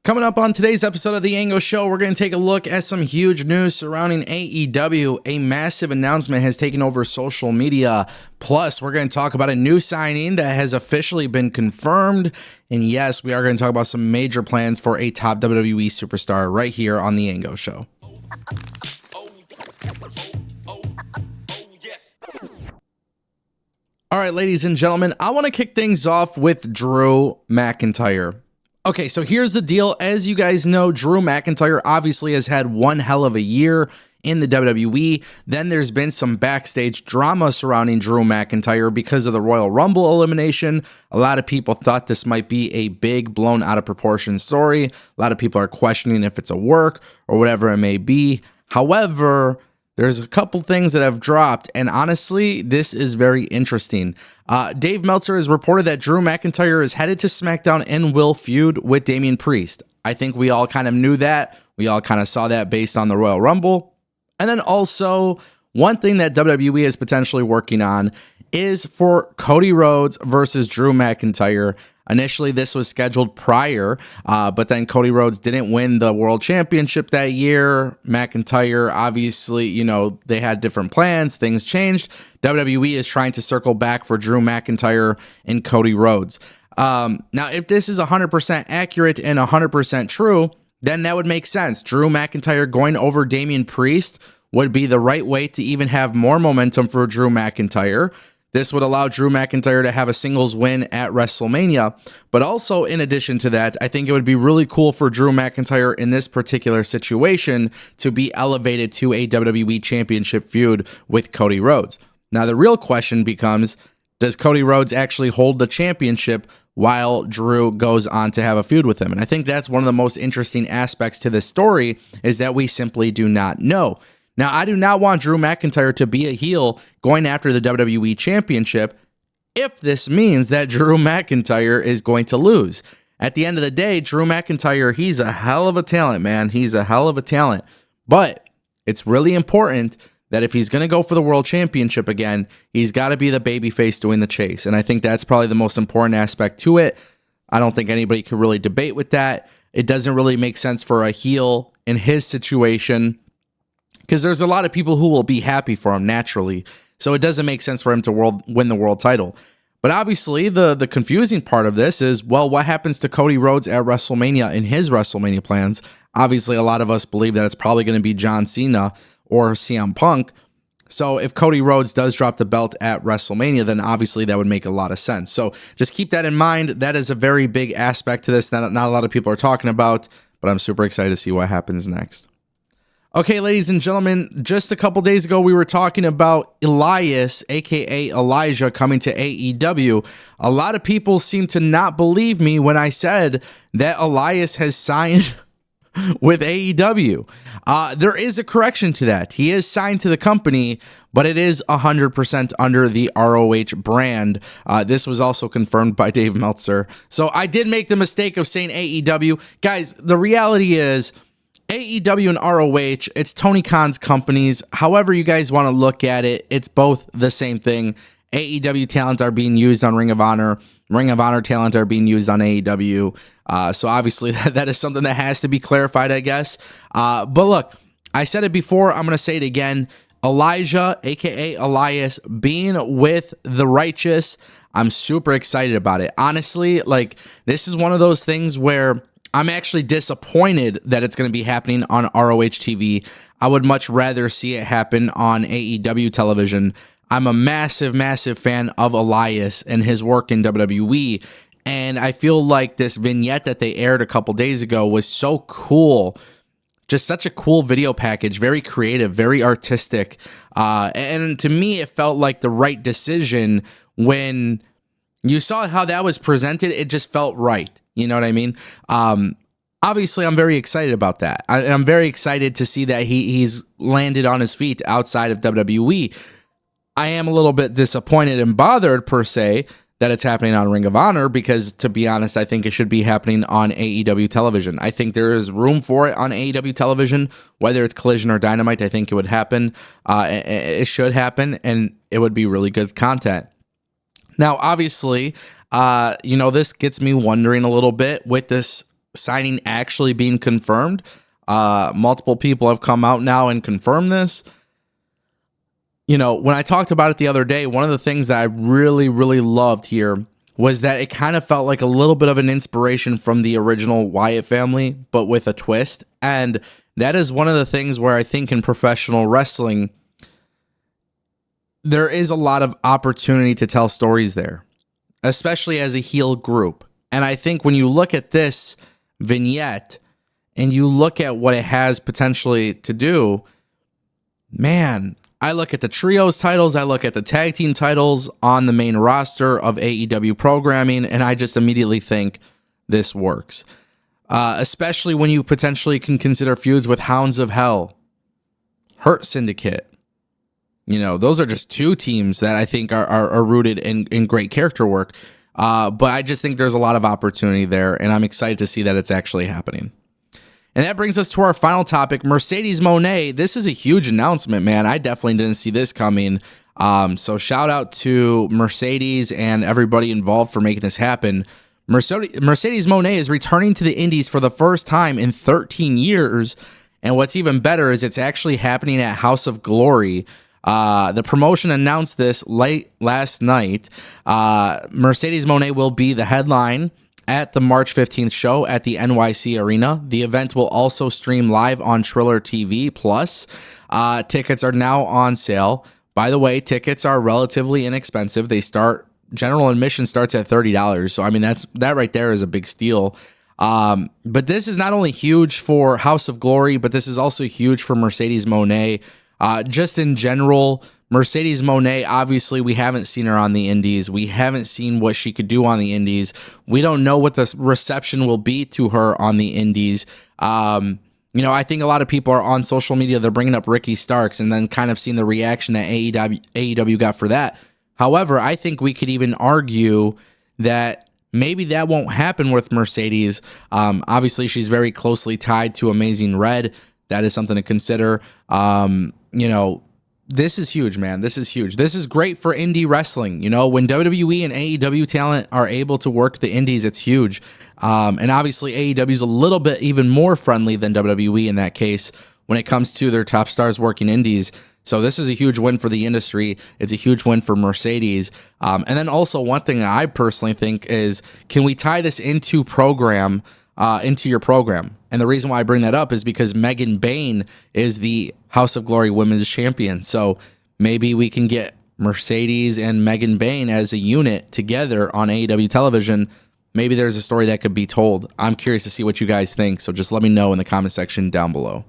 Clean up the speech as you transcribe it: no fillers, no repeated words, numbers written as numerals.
Coming up on today's episode of the Ango Show, we're going to take a look at some huge news surrounding AEW. A massive announcement has taken over social media. Plus, we're going to talk about a new signing that has officially been confirmed. And yes, we are going to talk about some major plans for a top WWE superstar right here on the Ango Show. All right, ladies and gentlemen, I want to kick things off with Drew McIntyre. Okay, so here's the deal. As you guys know, Drew McIntyre obviously has had one hell of a year in the WWE. Then there's been some backstage drama surrounding Drew McIntyre because of the Royal Rumble elimination. A lot of people thought this might be a big, blown out of proportion story. A lot of people are questioning if it's a work or whatever it may be. However, there's a couple things that have dropped, and honestly, this is very interesting. Dave Meltzer has reported that Drew McIntyre is headed to SmackDown and will feud with Damian Priest. I think we all kind of knew that. We all kind of saw that based on the Royal Rumble. And then also, one thing that WWE is potentially working on is for Cody Rhodes versus Drew McIntyre. Initially, this was scheduled prior, but then Cody Rhodes didn't win the World Championship that year. McIntyre, obviously, they had different plans. Things changed. WWE is trying to circle back for Drew McIntyre and Cody Rhodes. Now, if this is 100% accurate and 100% true, then that would make sense. Drew McIntyre going over Damian Priest would be the right way to even have more momentum for Drew McIntyre. This would allow Drew McIntyre to have a singles win at WrestleMania. But also, in addition to that, I think it would be really cool for Drew McIntyre in this particular situation to be elevated to a WWE Championship feud with Cody Rhodes. Now, the real question becomes, does Cody Rhodes actually hold the championship while Drew goes on to have a feud with him? And I think that's one of the most interesting aspects to this story, is that we simply do not know. Now, I do not want Drew McIntyre to be a heel going after the WWE Championship if this means that Drew McIntyre is going to lose. At the end of the day, Drew McIntyre, he's a hell of a talent, man. He's a hell of a talent. But it's really important that if he's going to go for the World Championship again, he's got to be the babyface doing the chase. And I think that's probably the most important aspect to it. I don't think anybody could really debate with that. It doesn't really make sense for a heel in his situation, because there's a lot of people who will be happy for him naturally. So it doesn't make sense for him to win the world title. But obviously, the confusing part of this is, well, what happens to Cody Rhodes at WrestleMania in his WrestleMania plans? Obviously, a lot of us believe that it's probably going to be John Cena or CM Punk. So if Cody Rhodes does drop the belt at WrestleMania, then obviously that would make a lot of sense. So just keep that in mind. That is a very big aspect to this that not a lot of people are talking about, but I'm super excited to see what happens next. Okay, ladies and gentlemen, just a couple days ago, we were talking about Elias, aka Elijah, coming to AEW. A lot of people seem to not believe me when I said that Elias has signed with AEW. There is a correction to that. He is signed to the company, but it is 100% under the ROH brand. This was also confirmed by Dave Meltzer. So I did make the mistake of saying AEW. Guys, the reality is, AEW and ROH, it's Tony Khan's companies. However you guys want to look at it, it's both the same thing. AEW talent are being used on Ring of Honor. Ring of Honor talent are being used on AEW. So obviously that is something that has to be clarified, I guess. But look, I said it before. I'm going to say it again. Elijah, a.k.a. Elias, being with the Righteous, I'm super excited about it. Honestly, this is one of those things where I'm actually disappointed that it's going to be happening on ROH TV. I would much rather see it happen on AEW television. I'm a massive, massive fan of Elias and his work in WWE, and I feel like this vignette that they aired a couple days ago was so cool. Just such a cool video package, very creative, very artistic, and to me, it felt like the right decision when you saw how that was presented. It just felt right. You know what I mean? Obviously, I'm very excited about that. I'm very excited to see that he's landed on his feet outside of WWE. I am a little bit disappointed and bothered, per se, that it's happening on Ring of Honor, because, to be honest, I think it should be happening on AEW television. I think there is room for it on AEW television, whether it's Collision or Dynamite. I think it would happen. It should happen, and it would be really good content. Now, obviously, this gets me wondering a little bit with this signing actually being confirmed. Multiple people have come out now and confirmed this. You know, when I talked about it the other day, one of the things that I really, really loved here was that it kind of felt like a little bit of an inspiration from the original Wyatt family, but with a twist. And that is one of the things where I think in professional wrestling, there is a lot of opportunity to tell stories there, especially as a heel group. And I think when you look at this vignette and you look at what it has potentially to do, man, I look at the trios titles, I look at the tag team titles on the main roster of AEW programming, and I just immediately think this works. Especially when you potentially can consider feuds with Hounds of Hell, Hurt Syndicate. You know, those are just two teams that I think are rooted in great character work. But I just think there's a lot of opportunity there, and I'm excited to see that it's actually happening. And that brings us to our final topic, Mercedes Moné. This is a huge announcement, man. I definitely didn't see this coming. So shout out to Mercedes and everybody involved for making this happen. Mercedes Moné is returning to the Indies for the first time in 13 years. And what's even better is it's actually happening at House of Glory. The promotion announced this late last night. Mercedes Moné will be the headline at the March 15th show at the NYC Arena. The event will also stream live on Triller TV+. Tickets are now on sale. By the way, tickets are relatively inexpensive. General admission starts at $30. So, I mean, that right there is a big steal. But this is not only huge for House of Glory, but this is also huge for Mercedes Moné. Just in general, Mercedes Moné, obviously, we haven't seen her on the Indies. We haven't seen what she could do on the Indies. We don't know what the reception will be to her on the Indies. You know, I think a lot of people are on social media, they're bringing up Ricky Starks and then kind of seeing the reaction that AEW got for that. However, I think we could even argue that maybe that won't happen with Mercedes. Obviously, she's very closely tied to Amazing Red. That is something to consider. You know, this is huge, man. This is huge. This is great for indie wrestling. You know, when WWE and AEW talent are able to work the indies, it's huge. And obviously AEW is a little bit even more friendly than WWE in that case when it comes to their top stars working indies. So this is a huge win for the industry. It's a huge win for Mercedes. And then also one thing I personally think is, can we tie this into your program? And the reason why I bring that up is because Megan Bayne is the House of Glory Women's Champion. So maybe we can get Mercedes and Megan Bayne as a unit together on AEW television. Maybe there's a story that could be told. I'm curious to see what you guys think. So just let me know in the comment section down below.